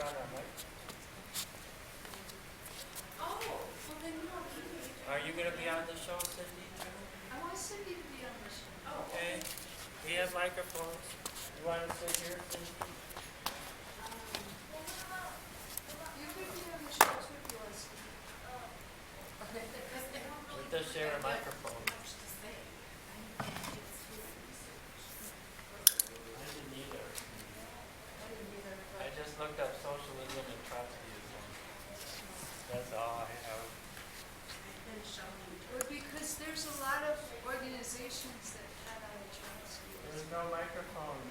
on a mic. Oh, well then you don't need me. Are you gonna be on the show, Cindy, too? I want Cindy to be on the show. Oh, Okay. We have microphones. You wanna sit here, Cindy? You could be on the show too if you want to. Okay. Because they don't We really just share a microphone. much to say. I didn't either. either, I but just looked up socialism and Trotskyism. That's all I have. been shown. Well, because there's a lot of organizations that have out of Trotsky. There's no microphone.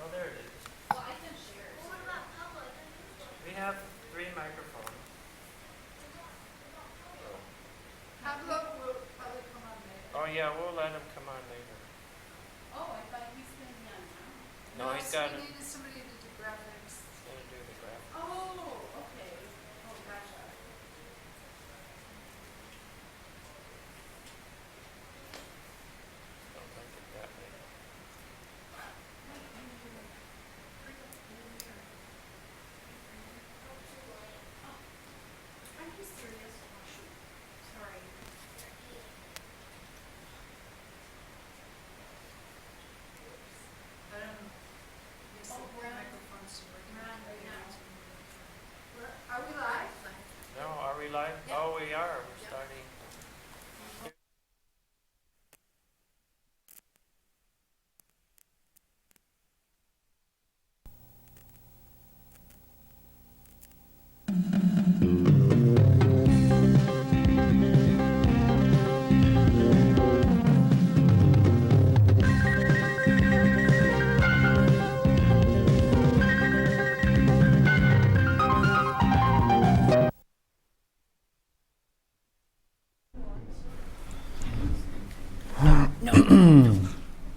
Oh, there it is. Well, I can share. We have 3 microphones. Pablo will probably come on later. Oh yeah, we'll let him come on later. Oh, I thought he's been on now. No, he's got We to needed somebody to do graphics. do the graph. Oh, okay. Oh, gotcha. Don't make it that way. I'm just serious. Sorry. But yes, the microphone's working. Right now. Are we live? No, are we live? Yep. Oh, we are. We're Yep. starting.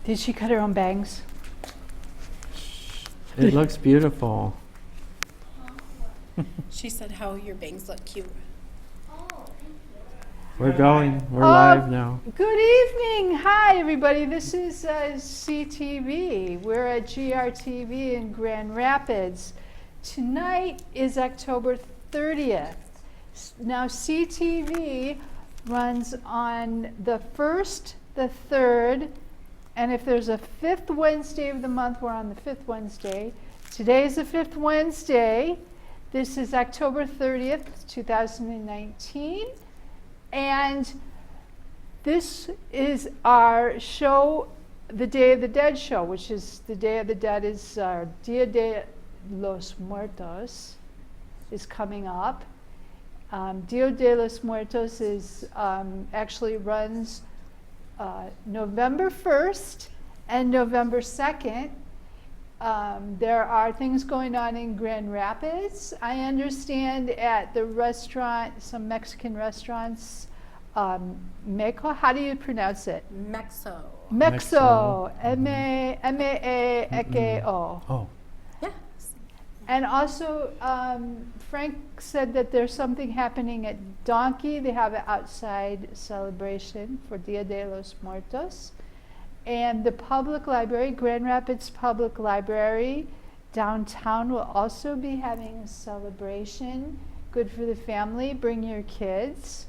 Did she cut her own bangs? It looks beautiful. She said how your bangs look cute. We're going. We're Oh, live now. Good evening. Hi, everybody. This is CTV. We're at GRTV in Grand Rapids. Tonight is October 30th. Now, CTV runs on the 1st, the 3rd, and if there's a 5th Wednesday of the month, we're on the 5th Wednesday. Today is the 5th Wednesday. This is October 30th, 2019. And this is our show, the Day of the Dead show, which is the Day of the Dead is Dia de los Muertos is coming up. Dia de los Muertos is actually runs November 1st and November 2nd. There are things going on in Grand Rapids. I understand at the restaurant, some Mexican restaurants, Meco, how do you pronounce it? Mexo. Mexo, M-A-E-K-O. Oh. Yeah. And also, Frank said that there's something happening at Donkey. They have an outside celebration for Dia de los Muertos. And the public library, Grand Rapids Public Library, downtown will also be having a celebration. Good for the family. Bring your kids.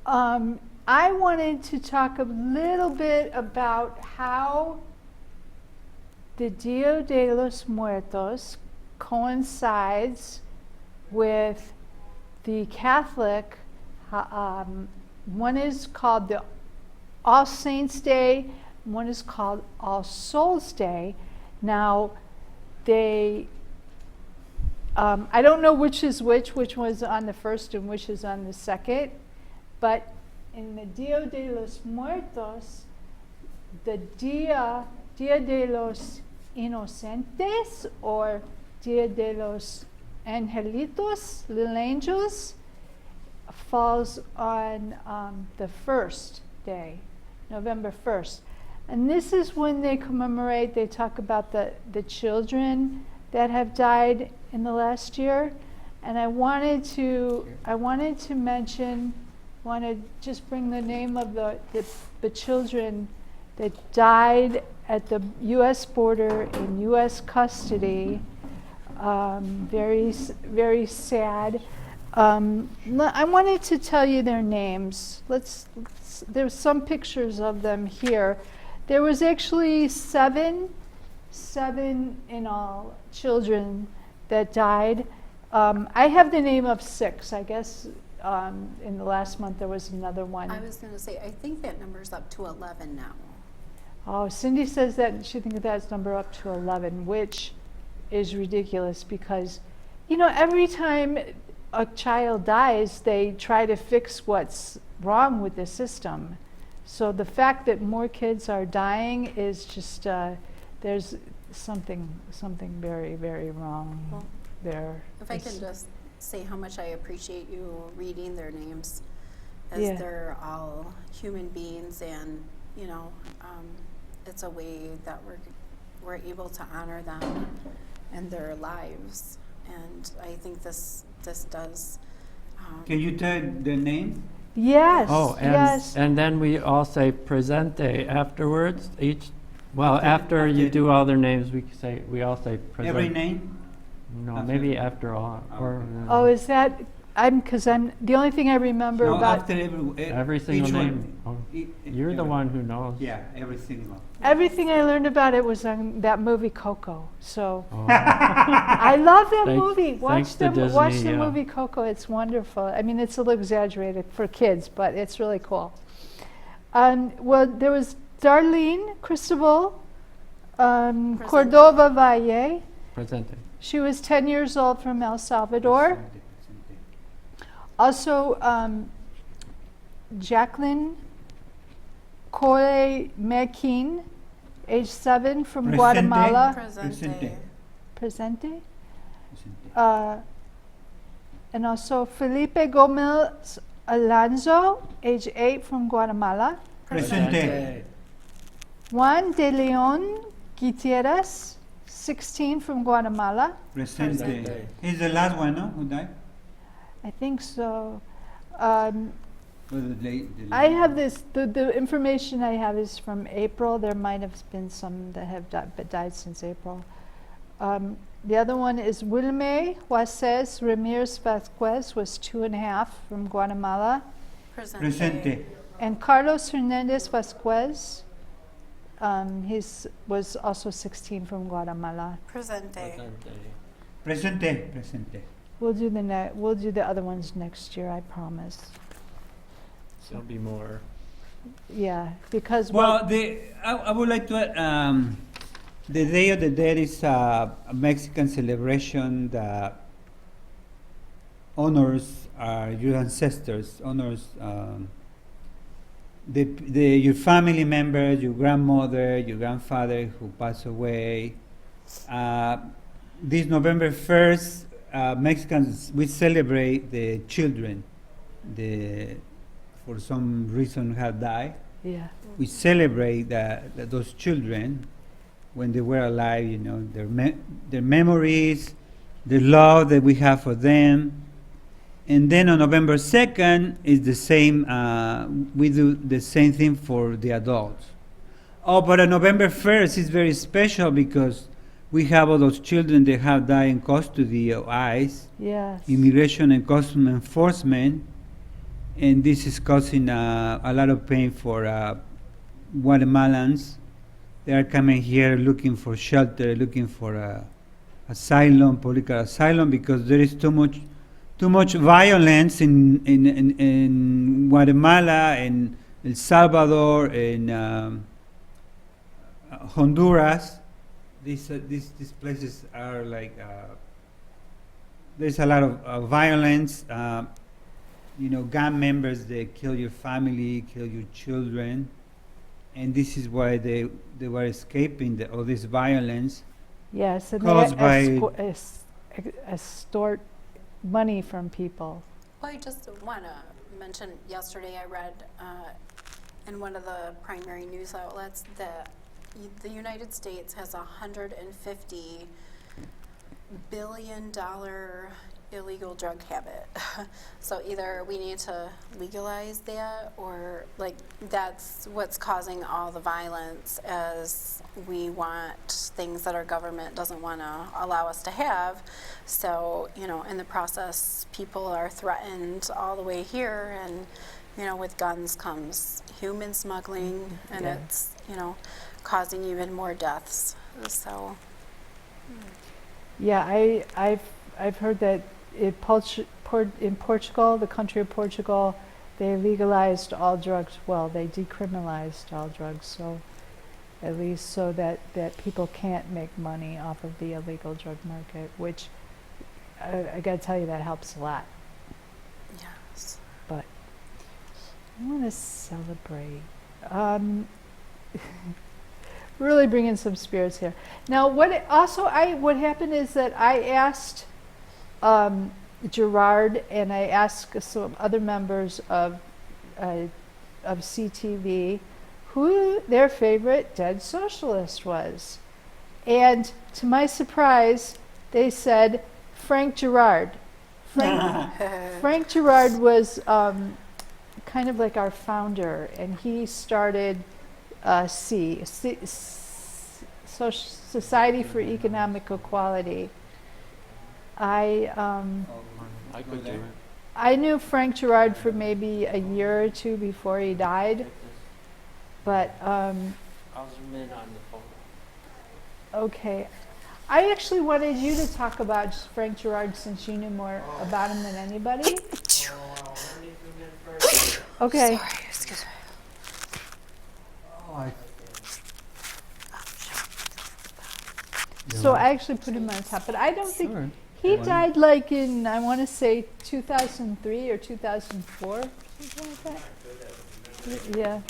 I wanted to talk a little bit about how the Dia de los Muertos coincides with the Catholic. One is called the All Saints Day, one is called All Souls Day. Now, they, I don't know which is which was on the 1st and which is on the 2nd, but in the Dia de los Muertos, the Dia de los Inocentes, or Dia de los Angelitos, little angels, falls on the 1st day, November 1st. And this is when they commemorate, they talk about the children that have died in the last year. And I wanted to mention, want to just bring the name of the children that died at the U.S. border in U.S. custody Very sad. I wanted to tell you their names. There's some pictures of them here. There was actually seven in all, children that died. I have the name of 6. I guess in the last month there was another one. I was going to say, I think that number's up to 11 now. Oh, Cindy says that she thinks that's number up to 11, which is ridiculous because, every time a child dies, they try to fix what's wrong with the system. So the fact that more kids are dying is just, there's something very, very wrong Well, there. If I can just say how much I appreciate you reading their names, as Yeah. they're all human beings, and it's a way that we're able to honor them and their lives. And I think this does. Can you tell the name? Yes. Oh, yes. and then we all say presente afterwards. After you do all their names, we all say presente. Every name? No, After. maybe after all. Or, Oh, is that? Because I'm the only thing I remember No, about after every single each name. one. Oh, E- you're the every- one who knows. Yeah, every single. everything I learned about it was on that movie Coco. So Oh. I love that Thanks- movie. thanks to Watch Disney, the yeah. movie Coco. It's wonderful. I mean, it's a little exaggerated for kids, but it's really cool. Well, there was Darlene Cristobal, Cordova Valle. Presente. She was 10 years old from El Salvador. Also, Jacqueline Cole Mekin, age 7 from Presente. Guatemala. Presente. Presente. And also Felipe Gomez Alonso, age 8 from Guatemala. Presente. Juan de Leon Gutierrez, 16 from Guatemala. Presente. Presente. He's the last one, no? Who died? I think so. Or the I have this, the information I have is from April. There might have been some that have died since April. The other one is Wilme Juarez Ramirez Vasquez, was 2.5 from Guatemala. Presente. And Carlos Hernandez Vasquez, was also 16 from Guatemala. Presente. Presente. Presente. We'll do the other ones next year, I promise. There'll be more. Yeah, because Well, I would like to add, the Day of the Dead is a Mexican celebration that honors your ancestors, honors your family members, your grandmother, your grandfather who passed away. This November 1st, Mexicans, we celebrate the children, for some reason have died. yeah, We celebrate that those children when they were alive, their memories, the love that we have for them. And then on November 2nd is the same, we do the same thing for the adults. Oh, but on November 1st is very special because we have all those children that have died in custody of ICE, yes. Immigration and Customs Enforcement, and this is causing a lot of pain for Guatemalans. They are coming here looking for shelter, looking for asylum, political asylum, because there is too much violence in Guatemala and El Salvador and Honduras. These places are like there's a lot of violence. Gang members, they kill your family, kill your children, and this is why they were escaping all this violence. Yes, and caused they by- extort money from people. Well, I just want to mention, yesterday I read in one of the primary news outlets that the United States has $150 billion illegal drug habit. So either we need to legalize that, or like that's what's causing all the violence, as we want things that our government doesn't want to allow us to have. So, you know, in the process, people are threatened all the way here, and, you know, with guns comes human smuggling, and Yeah. it's, you know, causing even more deaths. So, Yeah, I've heard that in Portugal, the country of Portugal, they legalized all drugs. Well, they decriminalized all drugs, so at least so that people can't make money off of the illegal drug market, which I gotta tell you, that helps a lot. yes. But I want to celebrate. Really bringing some spirits here. Now, what happened is that I asked Gerard, and I asked some other members of CTV who their favorite dead socialist was, and to my surprise, they said Frank Gerard. Frank Gerard was kind of like our founder, and he started S.E.E., Society for Economic Equality. I could do it. I knew Frank Gerard for maybe a year or two before he died, but I'll zoom in on the photo. okay. I actually wanted you to talk about Frank Gerard, since you knew more about him than anybody. Let me zoom in first. Okay. Sorry, excuse me. So I actually put him on top, but I don't think Sure. he Go on. died like in, I want to say 2003 or 2004, something like that. Yeah.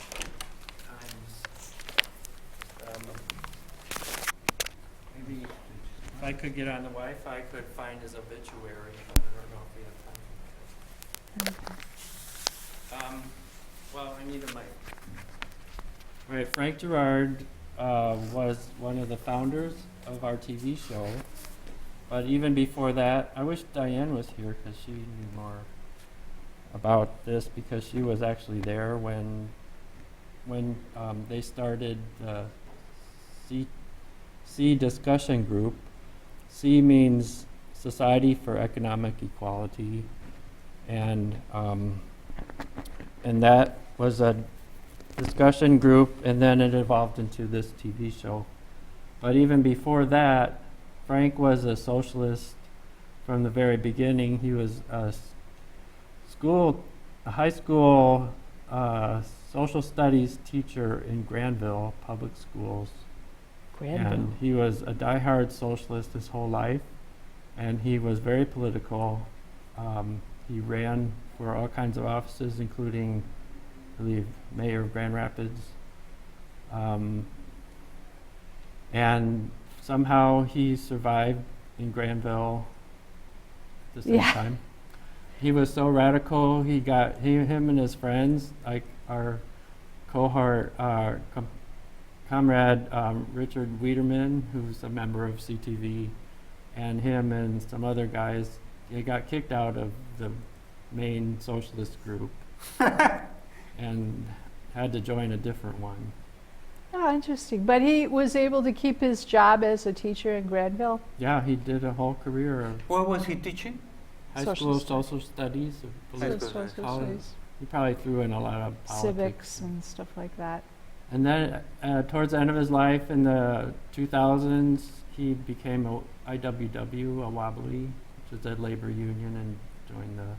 Maybe if I could get on the Wi-Fi, I could find his obituary, but I don't know if we have time. Well, I need a mic. All right, Frank Gerard was one of the founders of our TV show, but even before that, I wish Diane was here because she knew more about this, because she was actually there when they started the S.E.E. discussion group. S.E.E. means Society for Economic Equality, and that was a discussion group, and then it evolved into this TV show. But even before that, Frank was a socialist from the very beginning. He was a high school social studies teacher in Granville Public Schools. And he was a diehard socialist his whole life, and he was very political. He ran for all kinds of offices, including, I believe, mayor of Grand Rapids. And somehow he survived in Granville at the same time. He was so radical, him and his friends, like our cohort, comrade Richard Wiederman, who's a member of CTV, and him and some other guys, they got kicked out of the main socialist group and had to join a different one. Oh, interesting. But he was able to keep his job as a teacher in Granville? Yeah, he did a whole career of What was he teaching? high Social school social studies. I believe. Social college. studies, He probably threw in a lot of politics. civics and stuff like that. And then towards the end of his life in the 2000s, he became a IWW, a Wobbly, which is a labor union, and joined the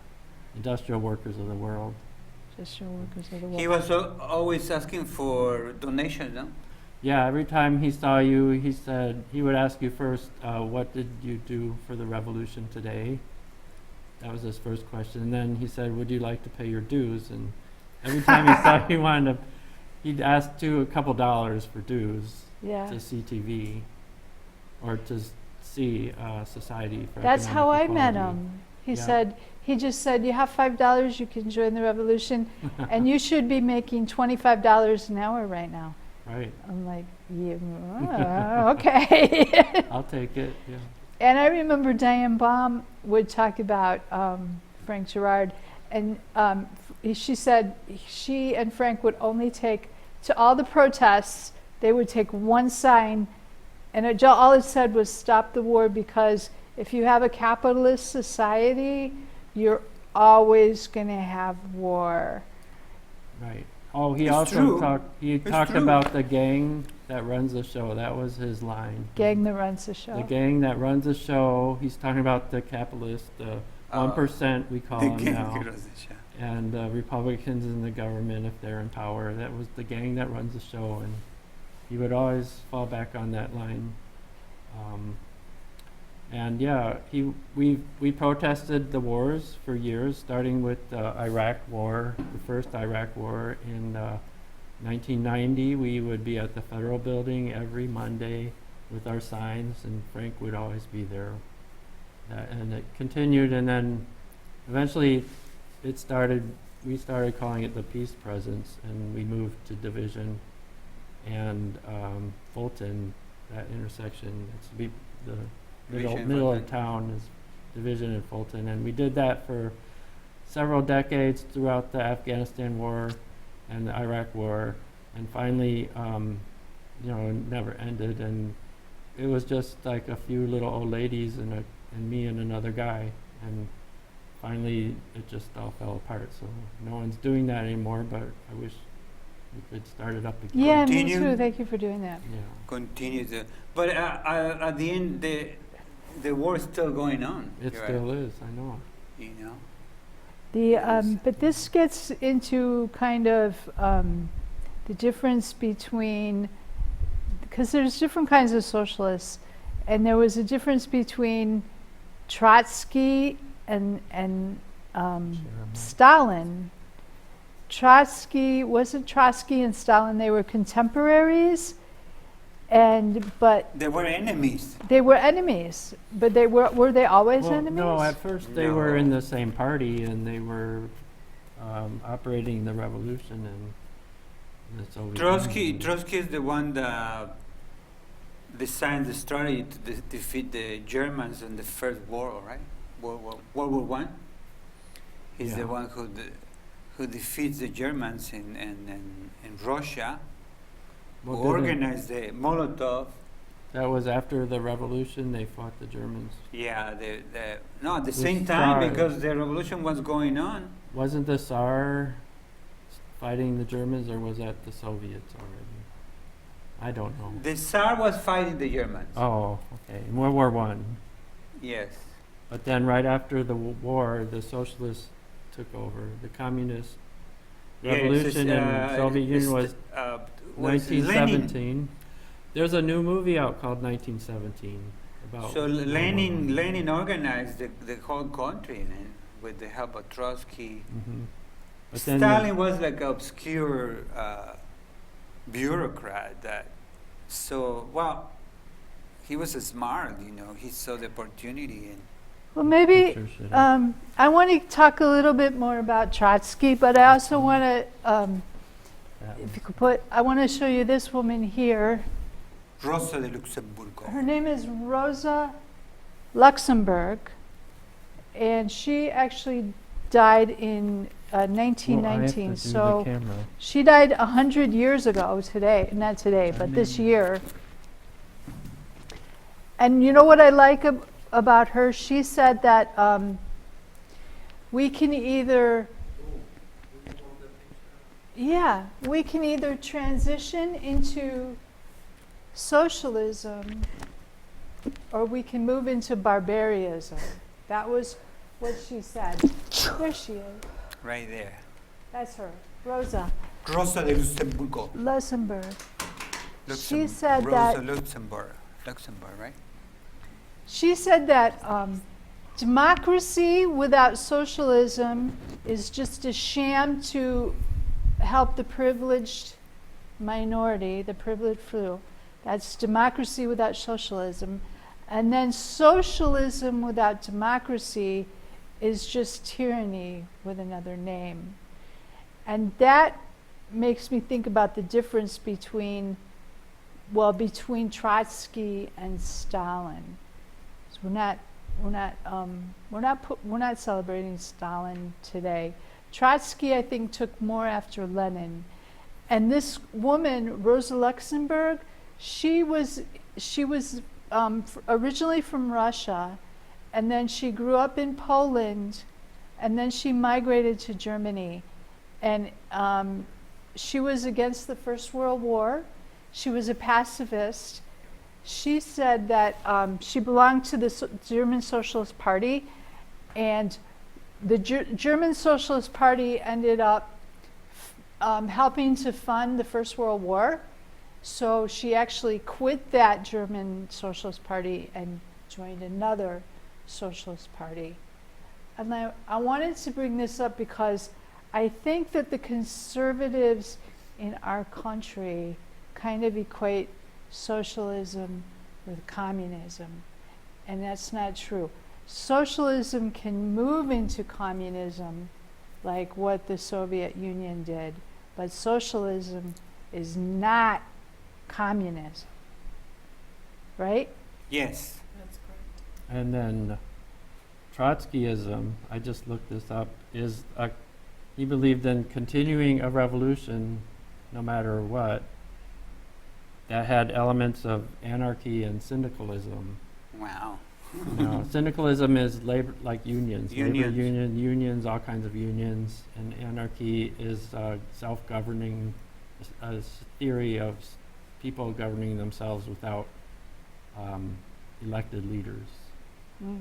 Industrial Workers of the World. Just your workers of the world. He was always asking for donations, no? Yeah, every time he saw you, he said, he would ask you first, what did you do for the revolution today? That was his first question. And then he said, would you like to pay your dues? And every time he saw you wanted to, he'd ask a couple dollars for dues Yeah. to CTV or to see Society for That's how I Economic met Equality. him. He Yeah. he just said, you have $5, you can join the revolution, and you should be making $25 an hour right now. Right. I'm like, yeah, okay. I'll take it. Yeah. And I remember Diane Baum would talk about Frank Gerard, and she said she and Frank would only take, to all the protests, they would take one sign, and all it said was "Stop the war," because if you have a capitalist society, you're always going to have war. Right. Oh, he It's also true. talked true. about the gang that runs the show. That was his line. Gang that runs the show. The gang that runs the show. He's talking about the capitalist, the 1% we call The them gang now, that runs the show. and Republicans in the government if they're in power. That was the gang that runs the show, and he would always fall back on that line. And yeah, we protested the wars for years, starting with the Iraq War, the first Iraq War in 1990. We would be at the Federal Building every Monday with our signs, and Frank would always be there. And it continued, and then eventually we started calling it the Peace Presence, and we moved to Division and Fulton, that intersection. It's the Division, middle of Fulton. town is Division and Fulton, and we did that for several decades throughout the Afghanistan War and the Iraq War, and finally, it never ended, and it was just like a few little old ladies and me and another guy, and finally it just all fell apart. So no one's doing that anymore, but I wish we could start it up again. Yeah, me Continue. too. Thank you for doing that. Yeah. Continue to, but at the end, the war is still going on. It Gerard, still is, I know. You know. The but this gets into kind of the difference between, because there's different kinds of socialists, and there was a difference between Trotsky and Stalin. Wasn't Trotsky and Stalin, they were contemporaries, but They were enemies. they were enemies. But were they always Well, enemies? no, at first they were No. in the same party, and they were operating the revolution in the Soviet Union. Trotsky is the one that designed the strategy to defeat the Germans in the First War, right? World War One. He's Yeah. the one who defeats the Germans in Russia. Well, Who didn't- organized the Molotov. That was after the revolution. They fought the Germans. Yeah, at the The same time Tsar. because the revolution was going on. Wasn't the Tsar fighting the Germans, or was that the Soviets already? I don't know. The Tsar was fighting the Germans. Oh, okay. In World War One. Yes. But then right after the war, the socialists took over. The communist revolution in the Soviet Union was was Lenin. 1917. There's a new movie out called 1917 about. So World War One. Lenin organized the whole country, man, with the help of Trotsky. Mhm. But then Stalin was like an obscure bureaucrat he was smart, he saw the opportunity and Well, maybe Picture should have- I want to talk a little bit more about Trotsky, but I also want to, that if you could I want to show you this woman here. Rosa de Luxemburg. Her name is Rosa Luxemburg, and she actually died in Well, I have to 1919. do the So camera. she died 100 years ago today, not today, but this year. And you know what I like about her? She said that we can either transition into socialism or we can move into barbarism. That was what she said. There she is. Right there. That's her, Rosa Rosa de Luxemburg. Luxemburg. She said Rosa that Luxemburg, right? She said that democracy without socialism is just a sham to help the privileged minority, the privileged few. That's democracy without socialism. And then socialism without democracy is just tyranny with another name. And that makes me think about the difference between Trotsky and Stalin. we're not celebrating Stalin today. Trotsky, I think, took more after Lenin. And this woman, Rosa Luxemburg, she was originally from Russia, and then she grew up in Poland, and then she migrated to Germany. And she was against the First World War. She was a pacifist. She said that she belonged to the German Socialist Party, and the German Socialist Party ended up helping to fund the First World War. So she actually quit that German Socialist Party and joined another Socialist Party. And I wanted to bring this up because I think that the conservatives in our country kind of equate socialism with communism, and that's not true. Socialism can move into communism like what the Soviet Union did, but socialism is not communism, right? Yes. That's correct. And then Trotskyism, I just looked this up, he believed in continuing a revolution no matter what that had elements of anarchy and syndicalism. Wow. Syndicalism is labor, like unions, labor Unions. unions, all kinds of unions, and anarchy is self-governing, a theory of people governing themselves without elected leaders.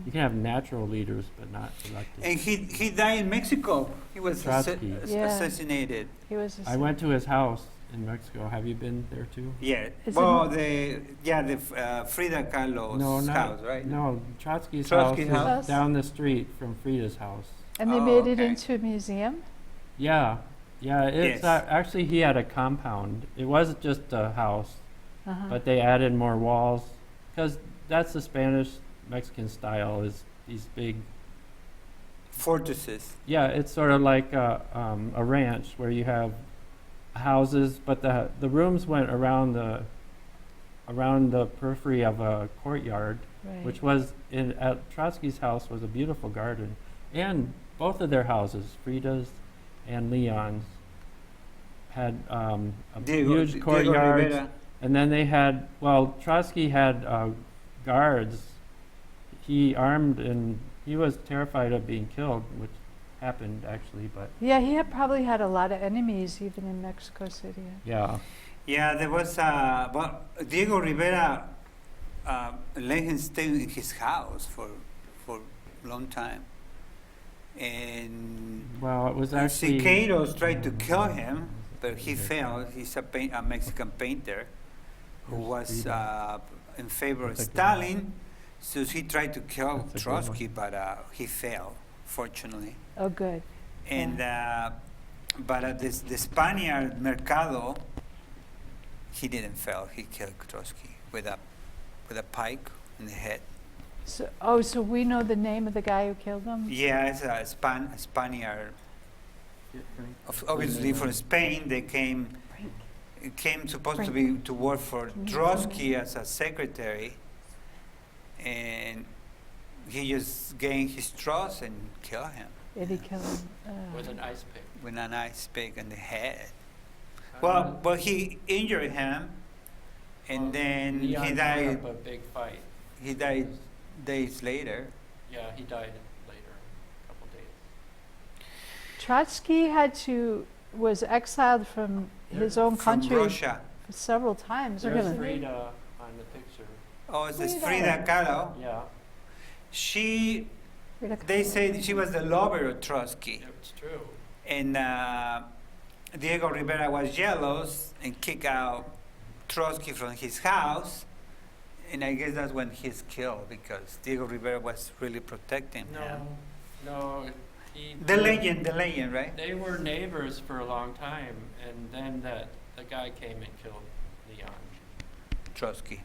You can have natural leaders, but not elected. And he died in Mexico. He was Trotsky. Yeah. assassinated. He was. I went to his house in Mexico. Have you been there too? Yeah. Is Well, it- the Frida Kahlo's house, right? No, Trotsky's Trotsky's house house? is down the street from Frida's house. And they Oh, made it okay. into a museum. Yeah, it's Yes. actually he had a compound. It wasn't just a house, Uh-huh. but they added more walls because that's the Spanish Mexican style. Is these big. Fortresses. Yeah, it's sort of like a ranch where you have houses, but the rooms went around the periphery of a courtyard, Right. which was at Trotsky's house was a beautiful garden, and both of their houses, Frida's and Leon's, had a huge courtyard, Rivera. and then they had Trotsky had guards. He armed and he was terrified of being killed, which happened actually, but Yeah, he probably had a lot of enemies even in Mexico City. yeah. Yeah, there was Diego Rivera let him stay in his house for a long time, and Well, it was actually Siqueiros tried to kill him, but he failed. He's a Mexican painter who was in favor of Stalin, so he tried to kill That's a good Trotsky, but he failed, fortunately. Oh, good. And but the Spaniard Mercado, he didn't fail. He killed Trotsky with a pike in the head. So we know the name of the guy who killed him? Yeah, it's a Spaniard. Obviously from Spain, they came supposed to be to work for Trotsky as a secretary, and he just gained his trust and killed him Did he kill him? with an ice pick. with an ice pick in the head. Well, he injured him, and then he Leon died. put up a big fight. He died days later. Yeah, he died later, a couple days. Trotsky was exiled from his own From country Russia. several times. There's Really? Frida on the picture. Oh, it's this Frida. Frida Kahlo. Yeah, They say she was the lover of Trotsky. it's true. And Diego Rivera was jealous and kicked out Trotsky from his house. And I guess that's when he's killed, because Diego Rivera was really protecting him. No. The legend, right? They were neighbors for a long time, and then the guy came and killed Leon. Trotsky.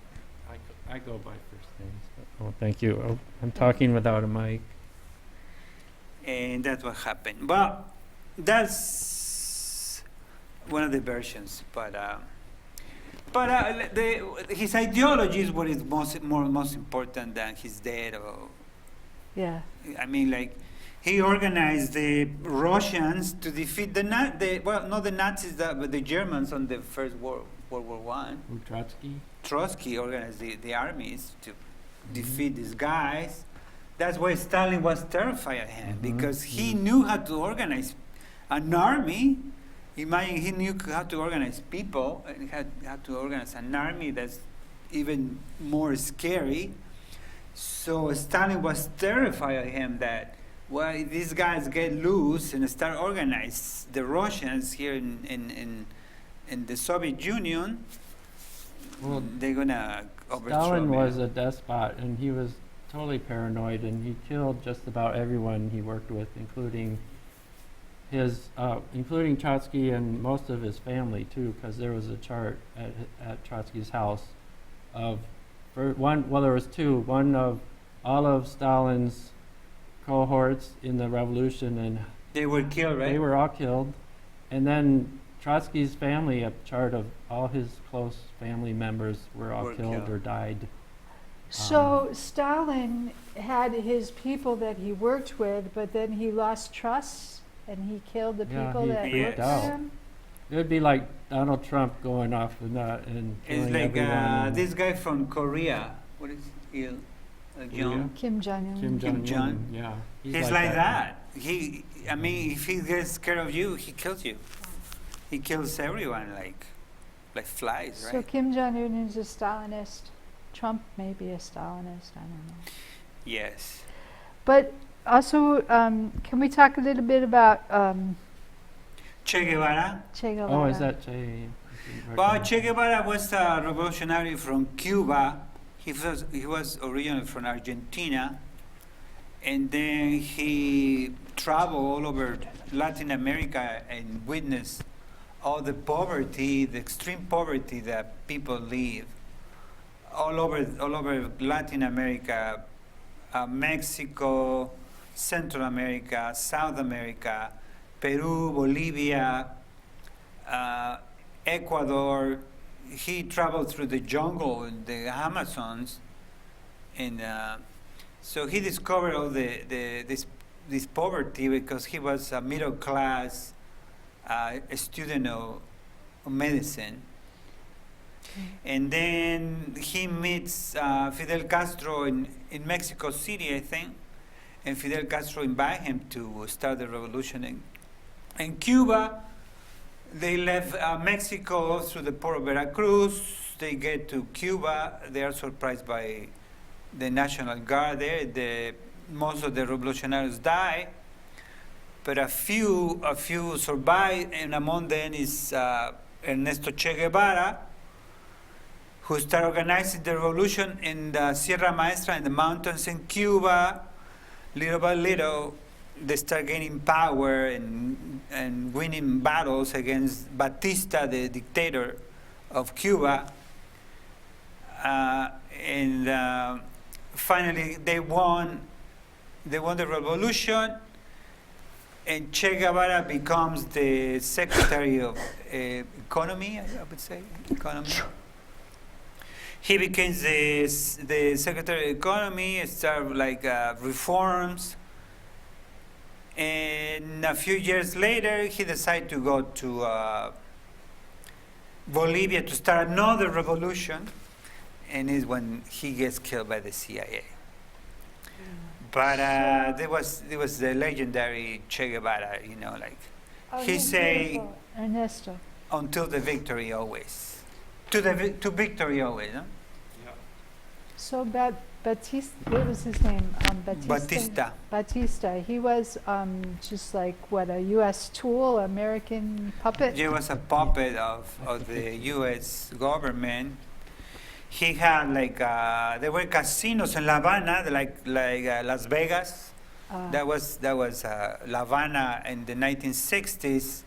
I go by first names. Oh, thank you. Oh, I'm talking without a mic. And that's what happened. Well, that's one of the versions. But But his ideology is what is most important than his death. Or, Yeah. I mean, like, he organized the Russians to defeat not the Nazis, but the Germans on the First World War One. Trotsky. Trotsky organized the armies to defeat these guys. That's why Stalin was terrified of him, because he knew how to organize an army. Imagine, he knew how to organize people and how to organize an army that's even more scary. So Stalin was terrified of him that, well, if these guys get loose and start organize the Russians here in the Soviet Union, Well, they're gonna overthrow Stalin me. was a despot, and he was totally paranoid, and he killed just about everyone he worked with, including Trotsky and most of his family too, because there was a chart at Trotsky's house of there was two, one of all of Stalin's cohorts in the revolution, and They were killed, right? they were all killed, and then Trotsky's family, a chart of all his close family members were all killed or died. So Stalin had his people that he worked with, but then he lost trust and he killed the Yeah, people he that flipped worked with out. him. It would be like Donald Trump going off and It's killing like everyone. this guy from Korea. What is he? Jong. Kim Jong-un. Kim Kim Jong-un, Jong. yeah. He's like that. I mean, if he gets scared of you, he kills you. He kills everyone like flies, So right? Kim Jong-un is a Stalinist. Trump may be a Stalinist, I don't know. Yes. But also, can we talk a little bit about Che Guevara. Che Guevara? Oh, is that Che? Well, Che Guevara was a revolutionary from Cuba. He was originally from Argentina, and then he traveled all over Latin America and witnessed all the poverty, the extreme poverty that people live all over Latin America, Mexico, Central America, South America, Peru, Bolivia, Ecuador. He traveled through the jungle in the Amazons, and so he discovered all this poverty because he was a middle class a student of medicine. And then he meets Fidel Castro in Mexico City, I think, and Fidel Castro invited him to start the revolution in Cuba. They left Mexico through the port of Veracruz. They get to Cuba. They are surprised by the National Guard there. Most of the revolutionaries die, but a few survive, and among them is Ernesto Che Guevara, who started organizing the revolution in the Sierra Maestra in the mountains in Cuba. Little by little, they start gaining power and winning battles against Batista, the dictator of Cuba. And finally, they won the revolution, and Che Guevara becomes the Secretary of Economy, I would say, economy. He becomes the Secretary of Economy, started reforms. And a few years later, he decided to go to Bolivia to start another revolution, and is when he gets killed by the CIA. But there was the legendary Che Guevara, Oh, he he's say, beautiful. Ernesto. until the victory always, to victory always. No? So Batista, what was his name? Batista. Batista. He was just like what, a U.S. tool, American puppet. He was a puppet of the U.S. government. He had there were casinos in La Habana, like Las Vegas. That was La Habana in the 1950s,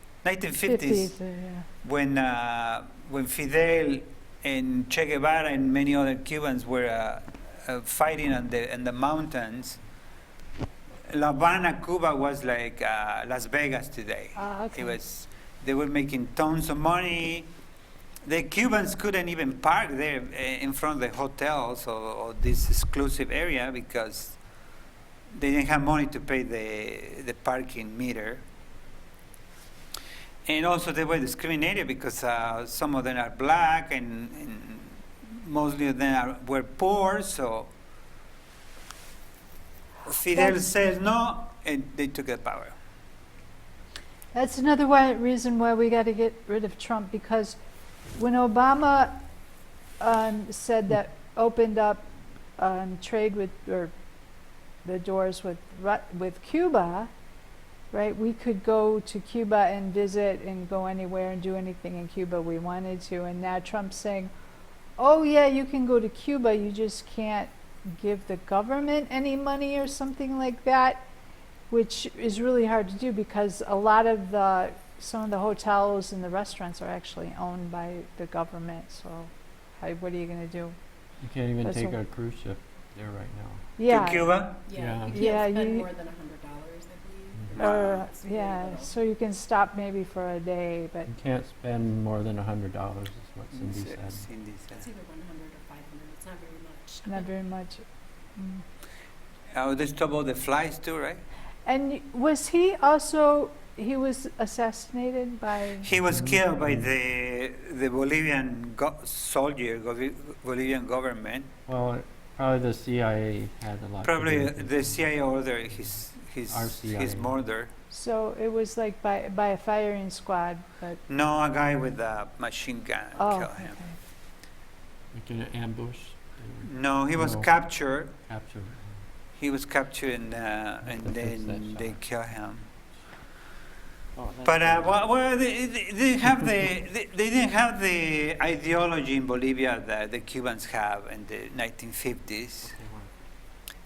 yeah. when Fidel and Che Guevara and many other Cubans were fighting in the mountains. La Habana, Cuba was like Las Vegas today. Okay. They were making tons of money. the Cubans couldn't even park there in front of the hotels or this exclusive area because they didn't have money to pay the parking meter. And also they were discriminated because some of them are black and mostly of them were poor, so Fidel says no, and they took the power. That's another reason why we got to get rid of Trump, because when Obama said that opened up trade with, or the doors with Cuba, right? We could go to Cuba and visit and go anywhere and do anything in Cuba we wanted to. And now Trump's saying, oh yeah, you can go to Cuba, you just can't give the government any money or something like that, which is really hard to do because a lot of some of the hotels and the restaurants are actually owned by the government. So what are you going to do? You can't even That's take a- a cruise ship there right now. Yeah. To Cuba? Yeah. You can't Yeah, spend you- more than $100, I believe. Mhm. It's very Yeah, little. so you can stop maybe for a day, but You can't spend more than $100 is what Cindy said. Cindy said. It's either 100 or 500. It's not very much. not very much. Mm. Oh, they stopped all the flights too, right? And was he also, he was assassinated by, He was killed by the Bolivian soldier, Bolivian government. Well, probably the CIA had a lot Probably to do with it. the CIA ordered Our CIA. his murder. so it was like by a firing squad, but, No, a guy with a machine gun oh, killed okay. him. Like an ambush. They were No, he was No. captured. captured. He was captured and to fix that then they shot. killed him. Oh, that's But good. well, they have they didn't have the ideology in Bolivia that the Cubans have in the 1950s. Okay, well,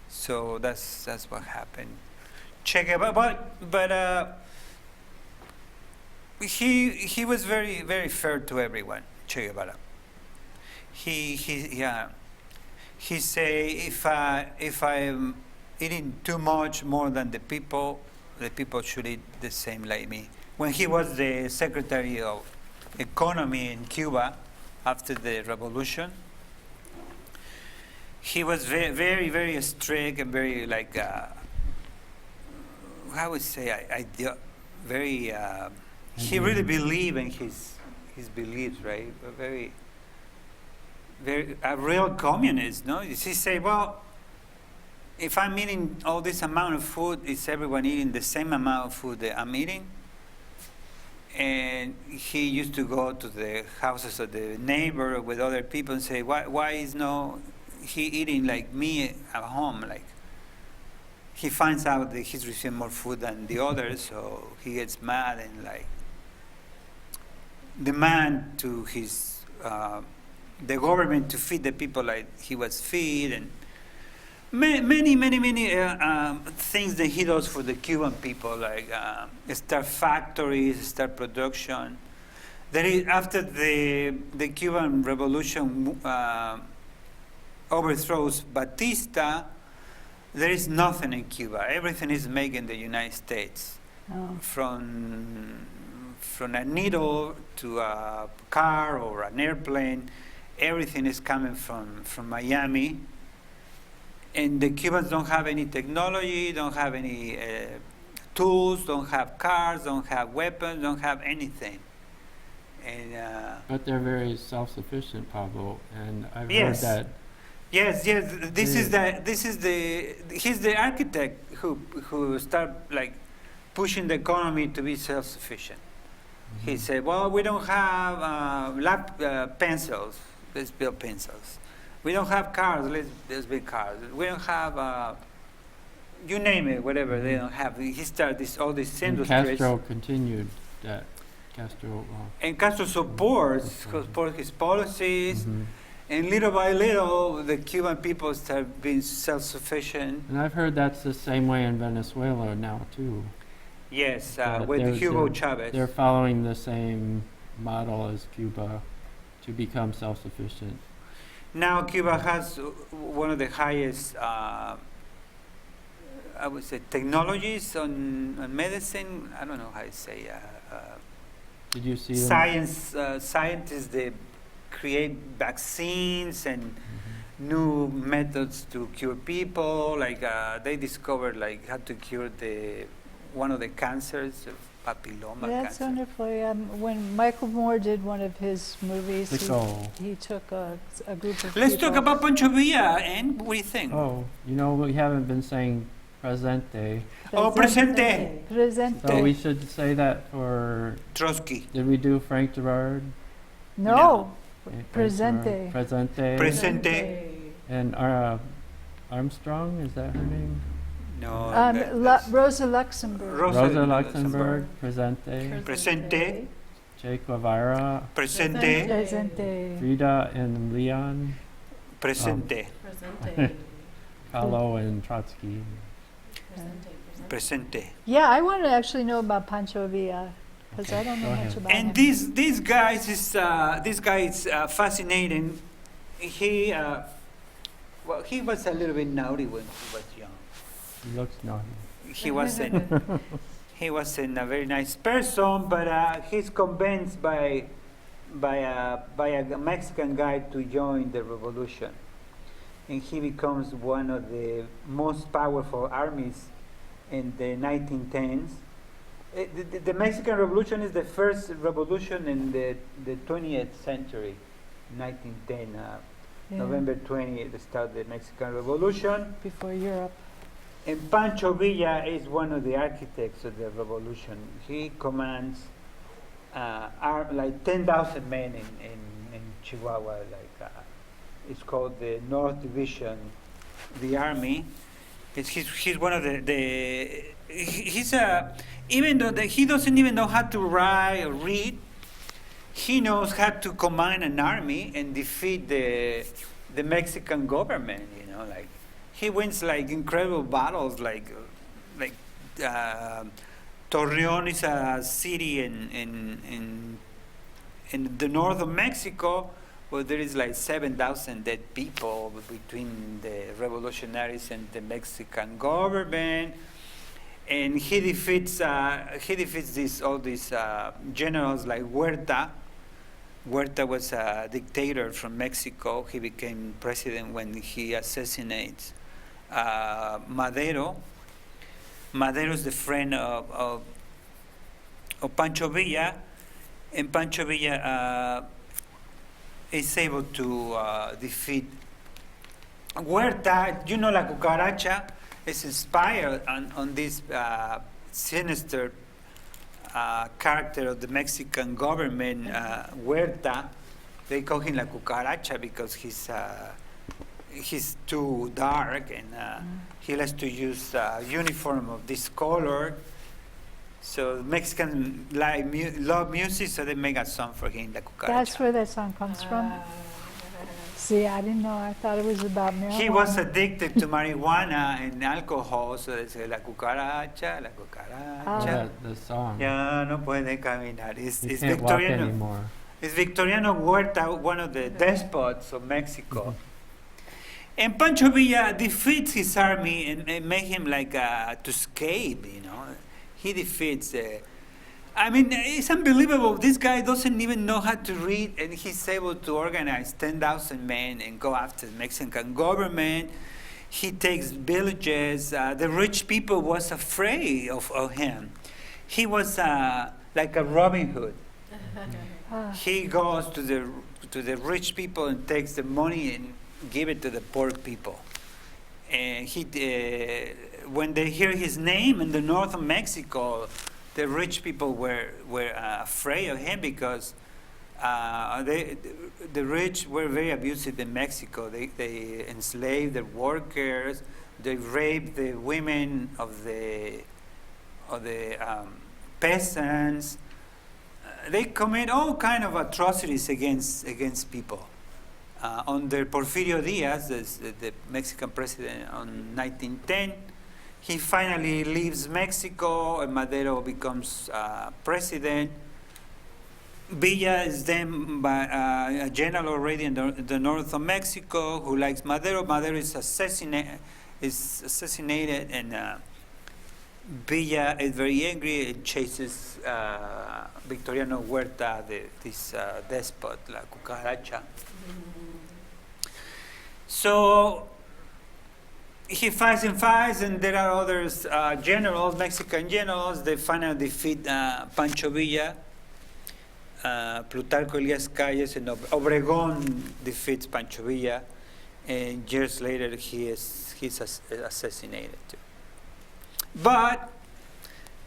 So that's what happened. Check it, but he was very fair to everyone. Che Guevara. He say if I'm eating too much more than the people should eat the same like me. When he was the Secretary of Economy in Cuba after the revolution, he was very strict and very like how would say very he really believed in his beliefs, right? Very a real communist, no? He say, well, if I'm eating all this amount of food, is everyone eating the same amount of food that I'm eating? And he used to go to the houses of the neighbor with other people and say, why is no he eating like me at home? Like he finds out that he's receiving more food than the others, so he gets mad and like demand to his the government to feed the people like he was feed, and many things that he does for the Cuban people, like start factories, start production. There is, after the Cuban Revolution overthrows Batista, there is nothing in Cuba. Everything is made in the United States, Oh. from a needle to a car or an airplane. Everything is coming from Miami. And the Cubans don't have any technology, don't have any tools, don't have cars, don't have weapons, don't have anything. And But they're very self-sufficient, Pablo, and I've Yes. heard that. yes, he's the architect who start like pushing the economy to be self-sufficient. He said, well, we don't have pencils, let's build pencils. We don't have cars, let's build cars. We don't have, you name it, whatever they don't have. He started all these And industries. Castro continued that. Castro. And Castro supports his policies. Mhm. And little by little, the Cuban people start being self-sufficient. And I've heard that's the same way in Venezuela now too. Yes, That with they're- Hugo they're- Chavez. They're following the same model as Cuba to become self-sufficient. Now Cuba has one of the highest, I would say, technologies on medicine. I don't know how to say, Did you see them? scientists that create vaccines and new methods to cure people. Like they discovered like how to cure one of the cancers, papilloma That's cancer. wonderful. When Michael Moore did one of his movies, Sicko. he took a group of Let's people. talk about Pancho Villa, and what do you think? Oh, we haven't been saying presente. Oh, presente. Presente. So we should say that for. Trotsky. Did we do Frank Gerard? No. Okay, Frank Presente. Gerard. Presente. Presente. And Armstrong, is that her name? No. that's Rosa Luxemburg. Rosa Luxemburg. Presente. Presente. Che Guevara. Presente. Presente. Frida and Leon. Presente. Kahlo and Trotsky. Presente. Yeah, I want to actually know about Pancho Villa because Okay, I don't know go much ahead. about him. And this guy is fascinating. He he was a little bit naughty when he was young. He looks naughty. He wasn't a very nice person, but he's convinced by a Mexican guy to join the revolution, and he becomes one of the most powerful armies in the 1910s. The Mexican Revolution is the first revolution in the 20th century, 1910. Yeah, November 20th, the start of the Mexican Revolution. before Europe. And Pancho Villa is one of the architects of the revolution. He commands like 10,000 men in Chihuahua. It's called the North Division, the army. He's one of even though he doesn't even know how to write or read, he knows how to command an army and defeat the Mexican government. Like he wins like incredible battles. Like Torreon is a city in the north of Mexico, where there is like 7,000 dead people between the revolutionaries and the Mexican government. And he defeats all these generals like Huerta. Huerta was a dictator from Mexico. He became president when he assassinates Madero. Madero is the friend of Pancho Villa, and Pancho Villa is able to defeat Huerta. La cucaracha is inspired on this sinister character of the Mexican government, Huerta. They call him La Cucaracha because he's too dark, and he likes to use uniform of this color. So Mexicans love music, so they make a song for him, La Cucaracha. That's where that song comes from. See, I didn't know. I thought it was about marijuana. He was addicted to marijuana and alcohol, so they say La Cucaracha, La Cucaracha. The song. Ya no puede caminar. It's You can't walk Victoriano. anymore. It's Victoriano Huerta, one of the despots of Mexico. And Pancho Villa defeats his army and make him like to escape. He defeats. It's unbelievable. This guy doesn't even know how to read, and he's able to organize 10,000 men and go after the Mexican government. He takes villages. The rich people was afraid of him. He was like a Robin Hood. He goes to the rich people and takes the money and give it to the poor people. And when they hear his name in the north of Mexico, the rich people were afraid of him because the rich were very abusive in Mexico. They enslaved the workers. They raped the women of the peasants. They commit all kind of atrocities against people. Under Porfirio Diaz, the Mexican president, on 1910, he finally leaves Mexico, and Madero becomes president. Villa is then a general already in the north of Mexico who likes Madero. Madero is assassinated, and Villa is very angry and chases Victoriano Huerta, this despot, la cucaracha. So he fights, and there are others, generals, Mexican generals. They finally defeat Pancho Villa. Plutarco Elias Calles and Obregón defeats Pancho Villa, and years later he's assassinated too. But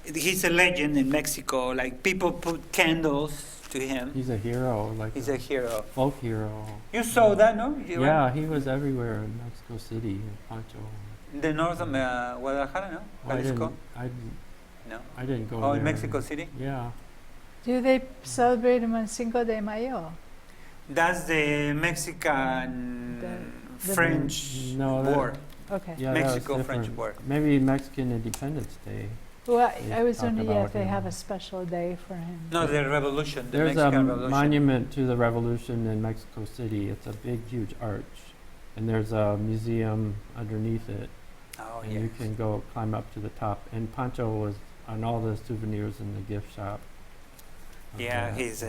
he's a legend in Mexico. Like, people put candles to him. He's a hero, He's a hero. folk hero. You saw that, no? You Yeah, went he was everywhere in Mexico City, in Pancho. in the north of Guadalajara, no? Jalisco? No. I didn't go Oh, there. in Mexico City? Yeah. Do they celebrate him on Cinco de Mayo? That's the Mexican The- French No, that- war. Okay. Yeah, that was Mexico-French different. war. Maybe Mexican Independence Day. Well, They I was talk wondering about if they him. have a special day for him. No, the revolution, the There's Mexican a revolution. monument to the revolution in Mexico City. It's a big, huge arch. And there's a museum underneath it. Oh, And yes. you can go climb up to the top. And Pancho was on all the souvenirs in the gift shop. of Yeah, that. he's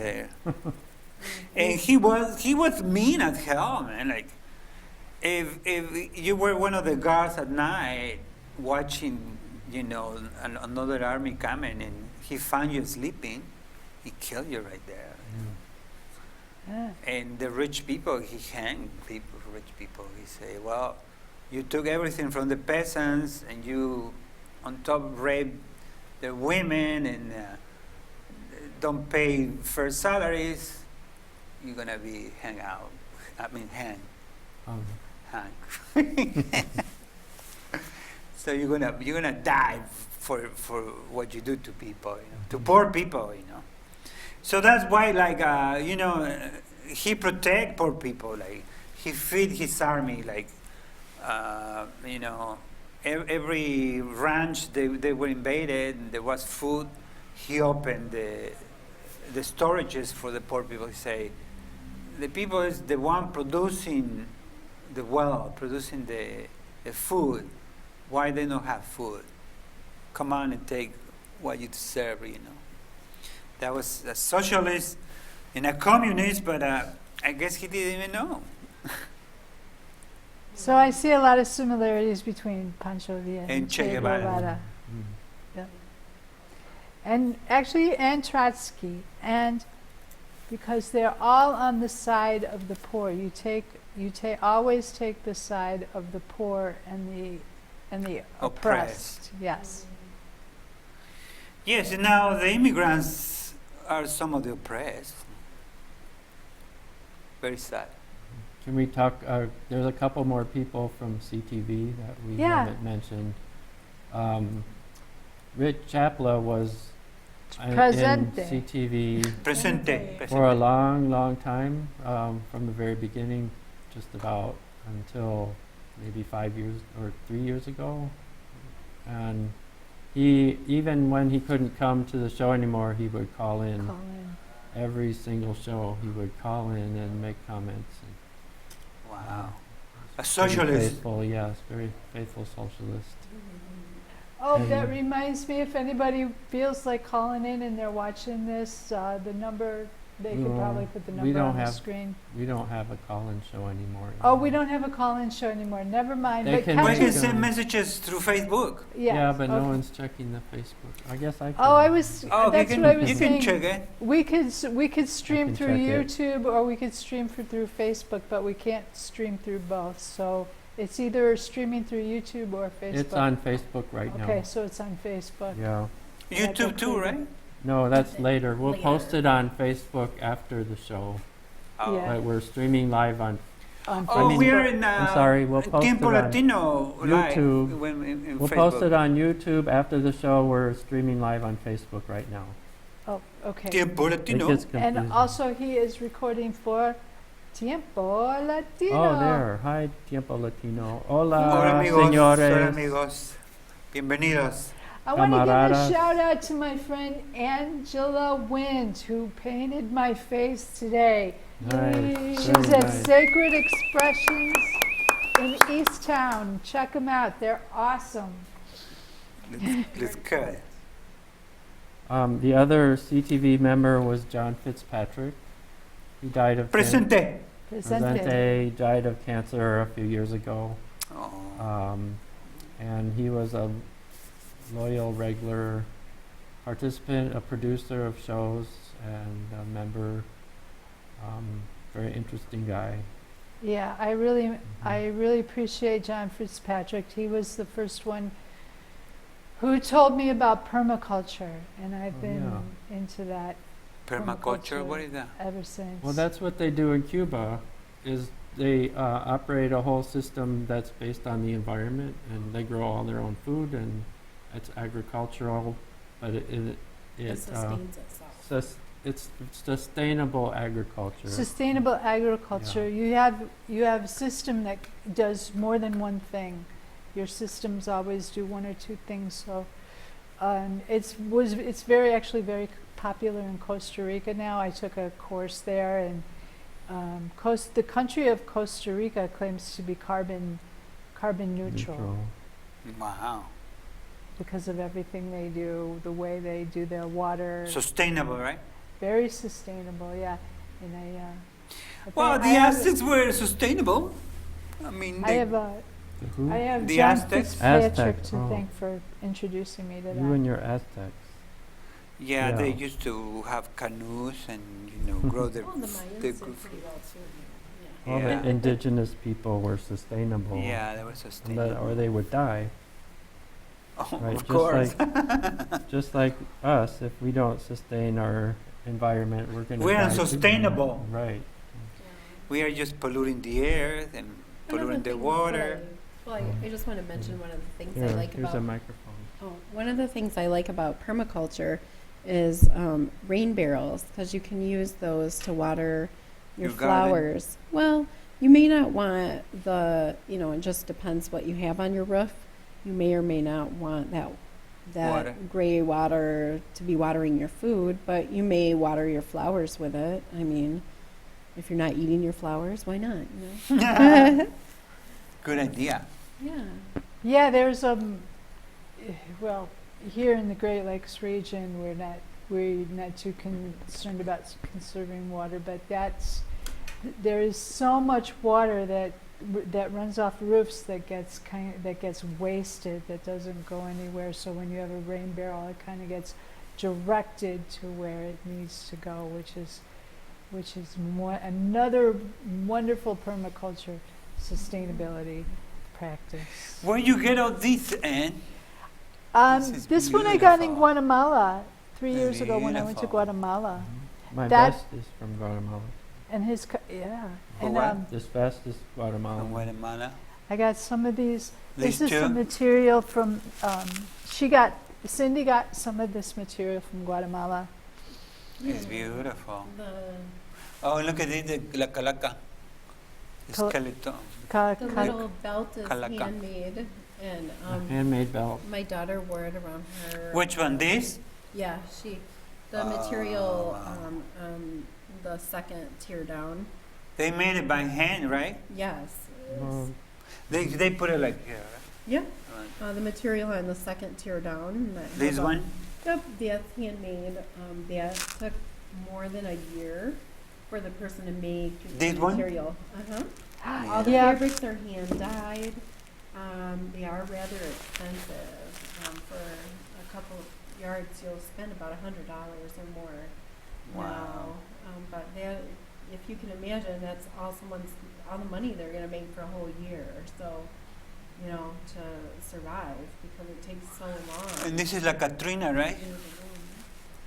and he was mean as hell, man. Like, if you were one of the guards at night watching, another army coming, and he found you sleeping, he killed you right there. Yeah. And the rich people, he hanged rich people. He say, well, you took everything from the peasants, and you, on top, raped the women, and don't pay fair salaries. You're gonna be hanged. So you're gonna die for what you do to people, to poor people, So that's why, he protect poor people. Like, he feed his army. Like, every ranch they were invaded, and there was food. He opened the storages for the poor people. He say, the people is the one producing the wealth, producing the food. Why they don't have food? Come on and take what you deserve, That was a socialist and a communist, but I guess he didn't even know. So I see a lot of similarities between Pancho Villa And Che Guevara. Mm. Yeah. And actually, and Trotsky, and because they're all on the side of the poor. You always take the side of the poor and the oppressed. Yes. Yes, and now the immigrants are some of the oppressed. Very sad. Can we talk? There's a couple more people from CTV that we Yeah. haven't mentioned. Rich Chapla was in Presente. CTV Presente. for a long, long time, from the very beginning, just about until maybe 5 years or 3 years ago. And he, even when he couldn't come to the show anymore, he would call in. Call in. Every single show, he would call in and make comments. Wow. A Very socialist. faithful, yes, very faithful socialist. Oh, And- that reminds me, if anybody feels like calling in and they're watching this, the number, they could No, probably put the we number don't on the have- screen. We don't have a call-in show anymore. Oh, we don't have a call-in show anymore. Never mind. They But can We catch can make us- send messages through Facebook. Yeah, but no okay. one's checking the Facebook. I guess I can. Oh, I was. Oh, that's you can, what I was you saying. can check it. We could stream can through check it. YouTube or we could stream through Facebook, but we can't stream through both. So it's either streaming through YouTube or Facebook. It's on Facebook right now. Okay, so it's on Facebook. Yeah. YouTube too, right? No, that's later. We'll post it on Facebook after the show. Oh. Yeah. But we're streaming live on. On Oh, mean, we Facebook. are in I'm sorry, we'll post Tiempo it on Latino live YouTube. when in We'll Facebook. post it on YouTube after the show. We're streaming live on Facebook right now. Oh, okay. Tiempo It Latino. gets confusing. And also he is recording for Tiempo Latino. Oh, there. Hi, Tiempo Latino. Hola, Hola amigos, señores. hola amigos. Bienvenidos. I want to give a Camaradas. shout out to my friend Angela Wind, who painted my face today. Nice. She's Very at nice. Sacred Expressions in East Town. Check them out. They're awesome. Let's cut. The other CTV member was John Fitzpatrick. He died of Presente. Presente, died of cancer a few years ago. Oh. And he was a loyal, regular participant, a producer of shows, and a member. Very interesting guy. Yeah, I really appreciate John Fitzpatrick. He was the first one who told me about permaculture, and I've been into that Permaculture, what is that? ever since. Well, that's what they do in Cuba, is they operate a whole system that's based on the environment, and they grow all their own food, and it's agricultural, but It sustains itself. it's sustainable agriculture. Sustainable agriculture. Yeah. You have a system that does more than one thing. Your systems always do one or two things. So it's actually very popular in Costa Rica now. I took a course there, and the country of Costa Rica claims to be carbon neutral Wow. because of everything they do, the way they do their water. Sustainable, right? Very sustainable, yeah. And Well, the Aztecs were sustainable. I mean, I they, have Who? I have The John Aztecs? Fitzpatrick Aztec, to oh. thank for introducing me to that. You and your Aztecs. yeah, they Yeah. used to have canoes and grow their. Well, the their Mayans good did pretty food. well too. All Yeah. the indigenous people were sustainable. Yeah, they were sustainable. Or they would die. Oh, Right, of just course. Just like us, if we don't sustain our environment, we're going to We're die too. unsustainable. Right. We are just polluting the air and polluting the water. Well, I just want to mention one of the things Here, I like here's a about microphone. one of the things I like about permaculture is rain barrels, because you can use those to water your Your garden. flowers. Well, you may not want it just depends what you have on your roof. You may or may not want that Water. gray water to be watering your food, but you may water your flowers with it. I mean, if you're not eating your flowers, why not? Good idea. Yeah. Yeah, there's well, here in the Great Lakes region, we're not too concerned about conserving water, but there is so much water that runs off roofs that gets wasted, that doesn't go anywhere. So when you have a rain barrel, it kind of gets directed to where it needs to go, which is another wonderful permaculture sustainability practice. Where you get all this, Anne? This is This one I got in beautiful. Guatemala 3 years ago when I went to Beautiful. Guatemala. My That- vest is from Guatemala. And and what? This vest is Guatemala. From Guatemala. I got some of these. These This is two? some material from. Cindy got some of this material from Guatemala. It's beautiful. The Oh, look at it, la calaca. The Cala- skeleton. The little belt is Calaca. handmade, and A handmade belt. my daughter wore it around her. Which one, this? Yeah, the material, wow. the second tear down. They made it by hand, right? Yes. Well, They put it like here. Yeah. The material on the second tear down. that This has a- one? Yep, that's handmade. That took more than a year for the person to make This the one? material. All the Yeah. fabrics are hand dyed. They are rather expensive. For a couple of yards, you'll spend about $100 or more. Wow. Now. But that, if you can imagine, that's all the money they're going to make for a whole year. So, to survive, because it takes so long. And this is la Katrina, right?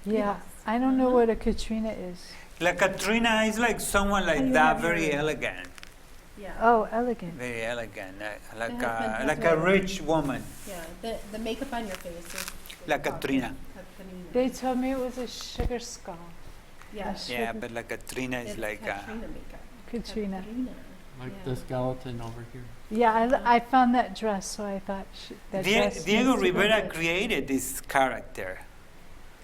Yeah, Yes. I don't know what a Katrina is. La Katrina is like someone How do like you that, have very your- elegant. Yeah. Oh, elegant. Very elegant. husband has Like a a- rich woman. Yeah. The makeup on your face is La called Katrina. Katrina. They told me it was a sugar skull. Yes. Yeah, but la Katrina is It's like Katrina makeup. Katrina. like Yeah. the skeleton over here. Yeah, I found that dress, so I thought that dress Diego needs to go Rivera with created this character,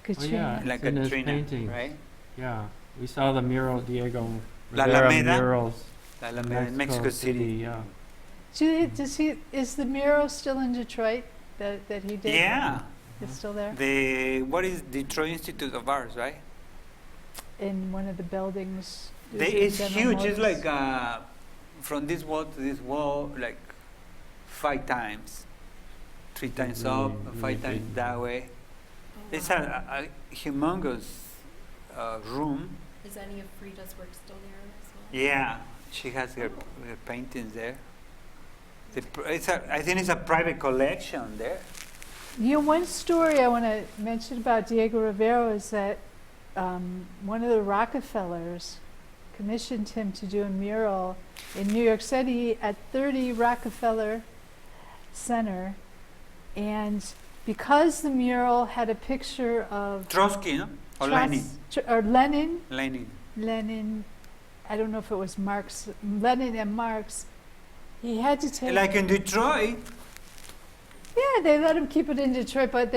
Katrina. Oh, La It's in his Katrina, painting. right? Yeah, we saw the mural, Diego La Rivera Alameda? murals. La Alameda in Mexico City. Yeah. Is the mural still in Detroit? that he did? Yeah. It's still there? What is Detroit Institute of Arts, right? In one of the buildings? Is it It's General huge. It's Motors? like from this wall to this wall, like 5 times, 3 times up, Really, 5 really times big. that way. It's a humongous room. Is any of Frida's work still there as well? Yeah, she has her paintings there. I think it's a private collection there. You know, one story I want to mention about Diego Rivera is that one of the Rockefellers commissioned him to do a mural in New York City at 30 Rockefeller Center. And because the mural had a picture of Trotsky, no? Or Lenin, Lenin. I don't know if it was Marx, Lenin and Marx, he had to take... Like in Detroit. Yeah, they let him keep it in Detroit, but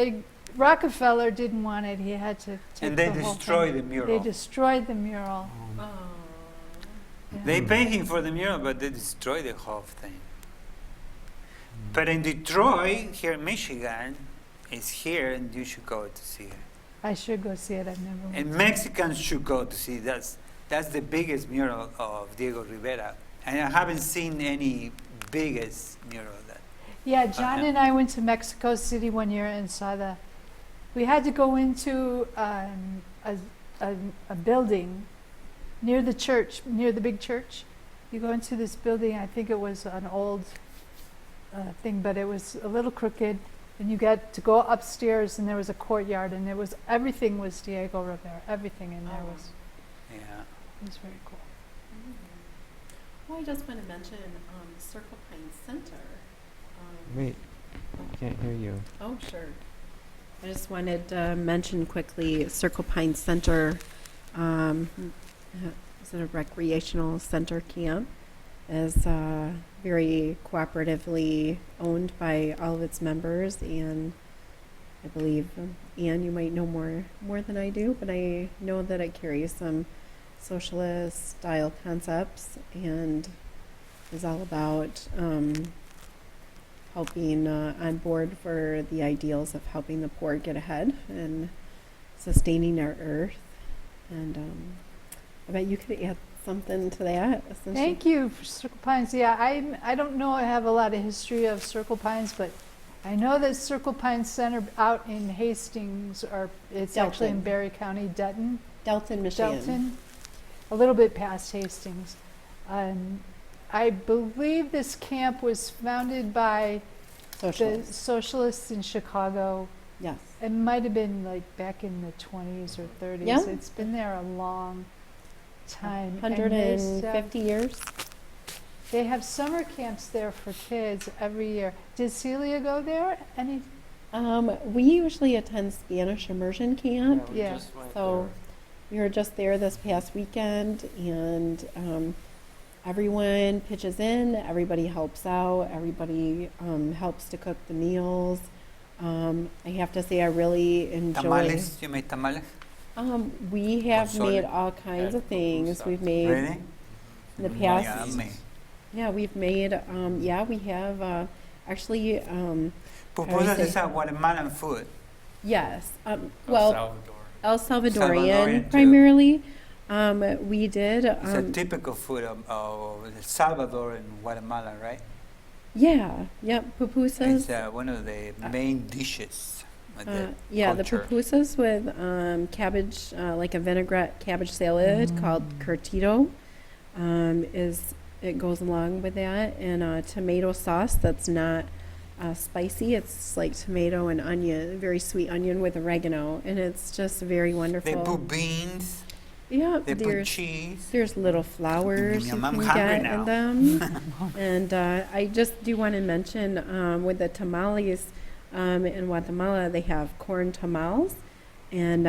Rockefeller didn't want it. He had to take And they the whole destroyed thing. the mural. They destroyed the mural. Oh. Yeah. They paid him for the mural, but they destroyed the whole thing. But in Detroit, here in Michigan, it's here, and you should go to see it. I should go see it. I've never went. And Mexicans should go to see it. That's the biggest mural of Diego Rivera. And I haven't seen any biggest mural that. Yeah, John yeah. and I went to Mexico City one year and saw we had to go into a building near the church, near the big church. You go into this building, I think it was an old thing, but it was a little crooked. And you got to go upstairs, and there was a courtyard, and everything was Diego Rivera. Everything in there was very cool. Well, I just want to mention Circle Pine Center. Wait, I can't hear you. Oh, sure. I just wanted to mention quickly Circle Pine Center. Is it a recreational center camp? Is very cooperatively owned by all of its members, and I believe Anne, you might know more than I do, but I know that it carries some socialist style concepts and is all about helping on board for the ideals of helping the poor get ahead and sustaining our earth. And I bet you could add something to that. Thank you for Circle Pines. Yeah, I don't know I have a lot of history of Circle Pines, but I know that Circle Pines Center out in Hastings, or it's actually in Delton. Berry County, Delton, Michigan. a little bit past Hastings. I believe this camp was founded by the Socialists in Chicago. Yes. It might have been like back in the 20s or 30s. Yeah. It's been there a long time. And they 150 years. They have summer camps there for kids every year. Did Celia go there? We usually attend Spanish immersion camp. we Yeah. just went So we were just there this past weekend, and everyone pitches in, everybody helps out, everybody helps to cook the meals. I have to say I really enjoy. Tamales? You made tamales? We have Pozole. made all kinds of things. pupusa. We've made Really? in the past. Yummy. Yeah, we've made. We have actually. Pupusas say- is a Guatemalan food. Yes. El Well, Salvador. El Salvadorian, Salvadorian, too. primarily. We did. It's a typical food of El Salvador and Guatemala, right? Yeah. Yep. Pupusas. It's one of the main dishes. Of the Yeah, culture. the pupusas with cabbage, like a vinaigrette cabbage salad called curtido, it goes along with that, and tomato sauce that's not spicy. It's like tomato and onion, very sweet onion with oregano, and it's just very wonderful. They put beans. Yeah, They put there's cheese. little flowers you Yum, I'm can hungry get now. in them. And I just do want to mention with the tamales in Guatemala, they have corn tamales. And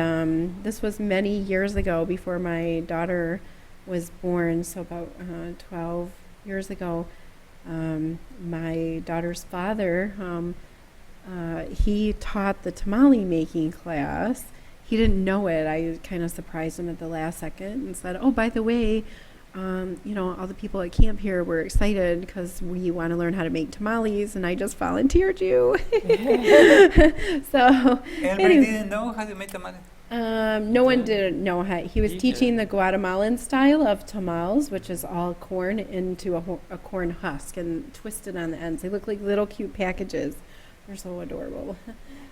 this was many years ago before my daughter was born, so about 12 years ago. My daughter's father, he taught the tamale making class. He didn't know it. I kind of surprised him at the last second and said, "Oh, by the way, all the people at camp here were excited because we want to learn how to make tamales, and I just volunteered you. So Everybody didn't know how to make tamales. no one didn't know how. He was He teaching did. the Guatemalan style of tamales, which is all corn into a corn husk and twisted on the ends. They look like little cute packages. They're so adorable.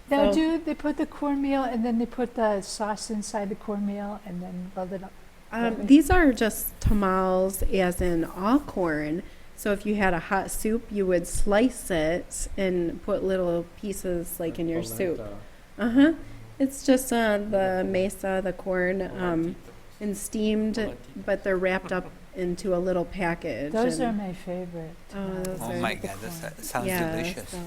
Now, So- they put the cornmeal and then they put the sauce inside the cornmeal and then weld it up? Right. These are just tamales, as in all corn. So if you had a hot soup, you would slice it and put little pieces like in your soup. Polenta. It's just the mesa, the corn, and steamed, but they're wrapped up into a little package. Those are and- my favorite. Oh, those Oh are my the God, corn. that sounds yeah, delicious. so-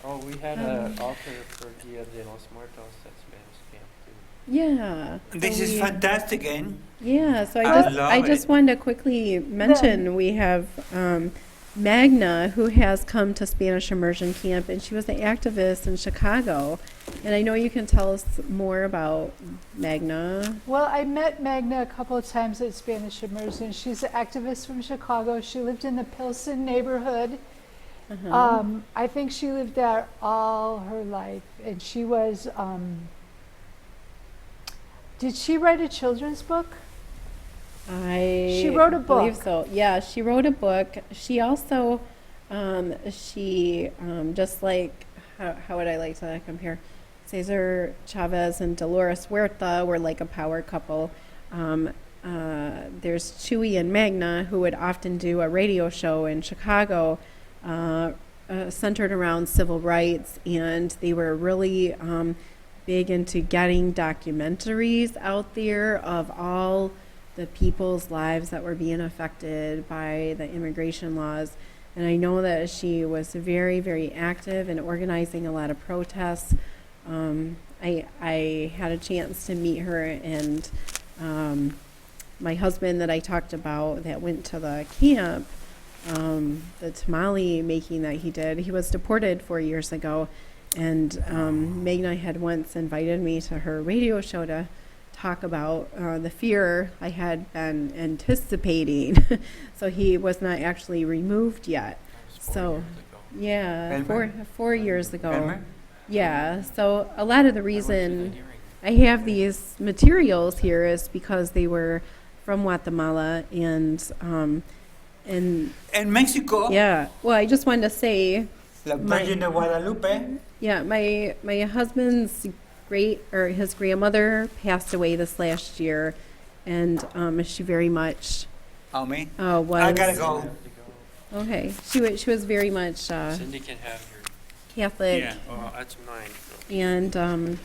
Oh, we had an altar for Dia de los Muertos at Spanish camp too. yeah. This so is we- fantastic, eh? Yeah, so I I love just it. wanted to quickly mention we have Magna, who has come to Spanish immersion camp, and she was an activist in Chicago. And I know you can tell us more about Magna. Well, I met Magna a couple of times at Spanish Immersion. She's an activist from Chicago. She lived in the Pilsen neighborhood. Uh-huh. I think she lived there all her life. And she was, did she write a children's book? I She wrote a believe book. so. Yeah, she wrote a book. She also, just like, how would I like to compare? Cesar Chavez and Dolores Huerta were like a power couple. There's Chewy and Magna, who would often do a radio show in Chicago centered around civil rights, and they were really big into getting documentaries out there of all the people's lives that were being affected by the immigration laws. And I know that she was very, very active in organizing a lot of protests. I had a chance to meet her, and my husband that I talked about that went to the camp, the tamale making that he did, he was deported 4 years ago. And Magna had once invited me to her radio show to talk about the fear I had been anticipating. So he was not actually removed yet. So, yeah, Elmer? 4 years ago. Elmer? Yeah, so a lot of the reason I have these materials here is because they were from Guatemala and In Mexico, yeah. Well, I just wanted to say, La my- Virgin de Guadalupe. yeah, my husband's his grandmother passed away this last year, and she very much Oh, me? was. I gotta go. Okay, she was very much Cindy can have your, Catholic, Yeah. oh, that's mine. and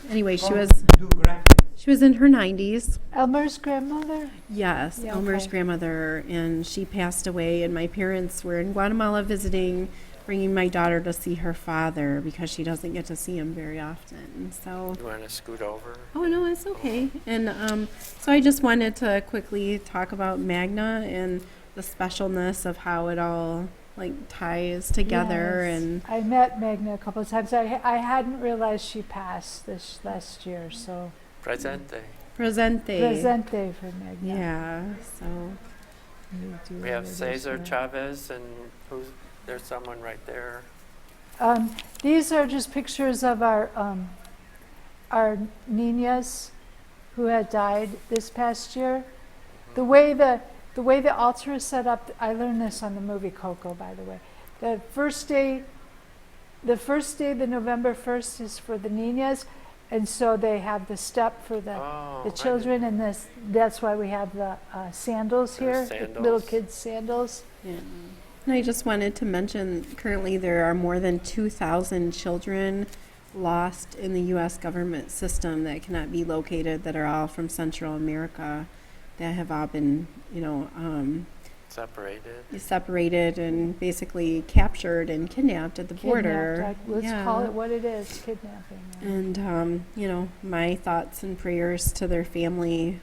anyway, Oh, she do graphics. was in her 90s. Elmer's grandmother? Yes, Yeah, Elmer's okay. grandmother, and she passed away, and my parents were in Guatemala visiting, bringing my daughter to see her father because she doesn't get to see him very often. So, You want to scoot over? oh no, it's okay. And so I just wanted to quickly talk about Magna and the specialness of how it all like ties together. Yes. And I met Magna a couple of times. I hadn't realized she passed this last year, so Presente. Presente. presente for Magna. Yeah. So We have Cesar Chavez, and there's someone right there. These are just pictures of our niñas who had died this past year. The way the altar is set up, I learned this on the movie Coco, by the way. The first day, the November 1st is for the niñas, and so they have the step for the Oh, the children, and that's why we have the sandals here, There's the little sandals. kids' sandals. yeah. And I just wanted to mention currently there are more than 2,000 children lost in the U.S. government system that cannot be located, that are all from Central America, that have all been, separated. separated and basically captured and kidnapped at the border. Kidnapped, let's call it what it is, kidnapping. And, my thoughts and prayers to their family.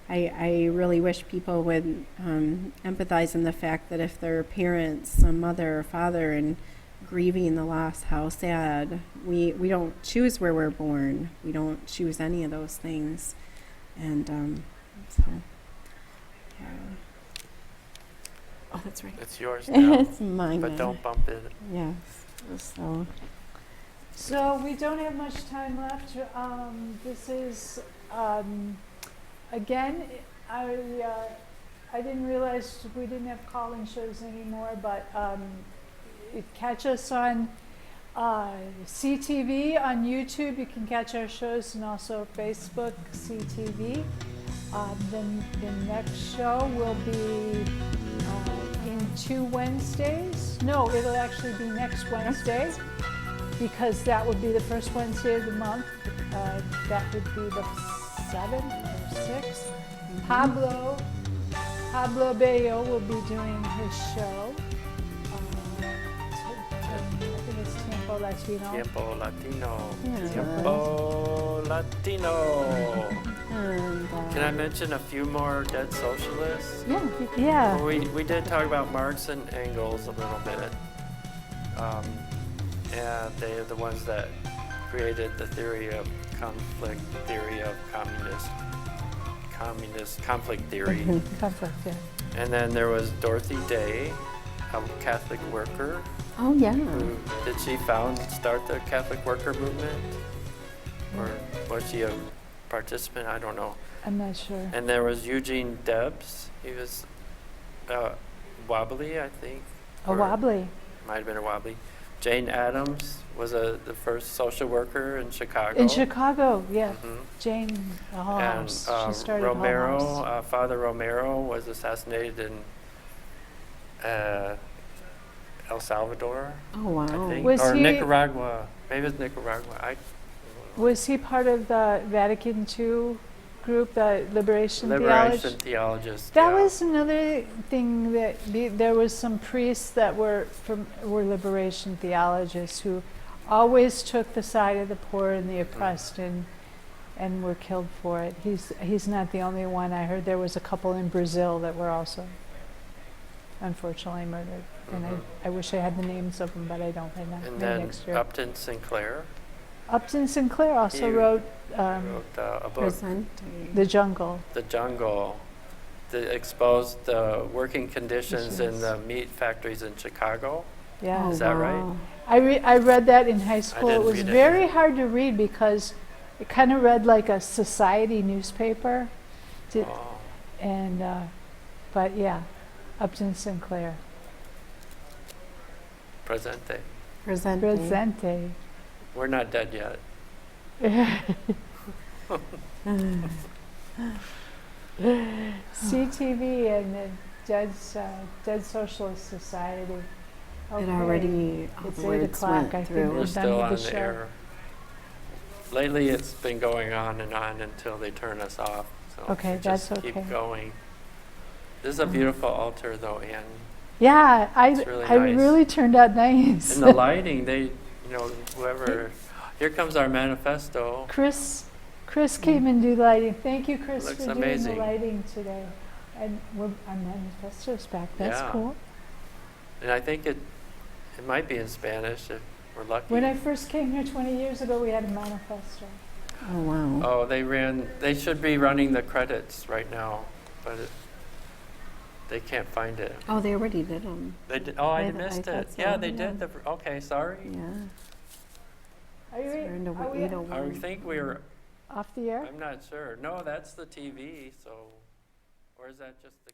I really wish people would empathize in the fact that if their parents, a mother or father, and grieving the loss, how sad. We don't choose where we're born. We don't choose any of those things. And so, yeah. Oh, that's right. It's yours now, It's mine but now. don't bump it. Yes. So, So we don't have much time left. This is, again, I didn't realize we didn't have call-in shows anymore, but catch us on CTV on YouTube. You can catch our shows, and also Facebook, CTV. Then the next show will be in 2 Wednesdays. No, it'll actually be next Wednesday, because that would be the first Wednesday of the month. That would be the 7th or 6th. Pablo Bello will be doing his show. I think it's Tiempo Latino. Tiempo Latino. Yeah. Tiempo Latino. and Can I mention a few more dead socialists? yeah, Yeah. We did talk about Marx and Engels a little bit. And they are the ones that created the theory of conflict theory of communist conflict theory. Conflict, yeah. And then there was Dorothy Day, a Catholic worker. oh yeah. Did she start the Catholic worker movement? Or was she a participant? I don't know. I'm not sure. And there was Eugene Debs. He was wobbly, I think. A or wobbly. Might have been a wobbly. Jane Addams was the first social worker in Chicago. In Chicago, yeah. Mhm. Jane Hall And House. She started Hall House. Romero, Father Romero was assassinated in El Salvador, Oh wow. I think, Was or he- Nicaragua. Maybe it's Nicaragua. Was he part of the Vatican II group, the Liberation Liberation Theology? theologist. That yeah. was another thing that there was some priests that were liberation theologists who always took the side of the poor and the oppressed and were killed for it. He's not the only one. I heard there was a couple in Brazil that were also unfortunately murdered. And Mhm. I wish I had the names of them, but I don't. And Maybe then next year. Upton Sinclair Upton Sinclair also He wrote wrote a book, Present. The Jungle. The Jungle, that exposed the working conditions in the meat factories in Chicago. Yeah. Oh, Is that right? wow. I read that in high school. It didn't was read it. very hard to read because it kind of read like a society newspaper. Oh. And but yeah, Upton Sinclair. Presente. Present. Presente. We're not dead yet. CTV and the Dead Socialist Society. It Okay. already, all It's the 8 words o'clock, went I think through. We're We're done still with on the the show. air. Lately, it's been going on until they turn us off. So Okay, we just that's okay. keep going. This is a beautiful altar, though, Anne. Yeah, It's really I nice. really turned out nice. And the lighting, whoever. Here comes our manifesto. Chris came and do lighting. Thank you, Chris, Looks for doing amazing. the lighting today. And our manifesto's back. That's Yeah. cool. And I think it might be in Spanish if we're lucky. When I first came here 20 years ago, we had a manifesto. Oh, wow. Oh, they should be running the credits right now, but they can't find it. Oh, they already did them. They did, oh, I I missed thought it. so, Yeah, they yeah. did. Okay, sorry. Yeah. Are you We're into are we 801. I think we're, off the air? I'm not sure. No, that's the TV, so, or is that just the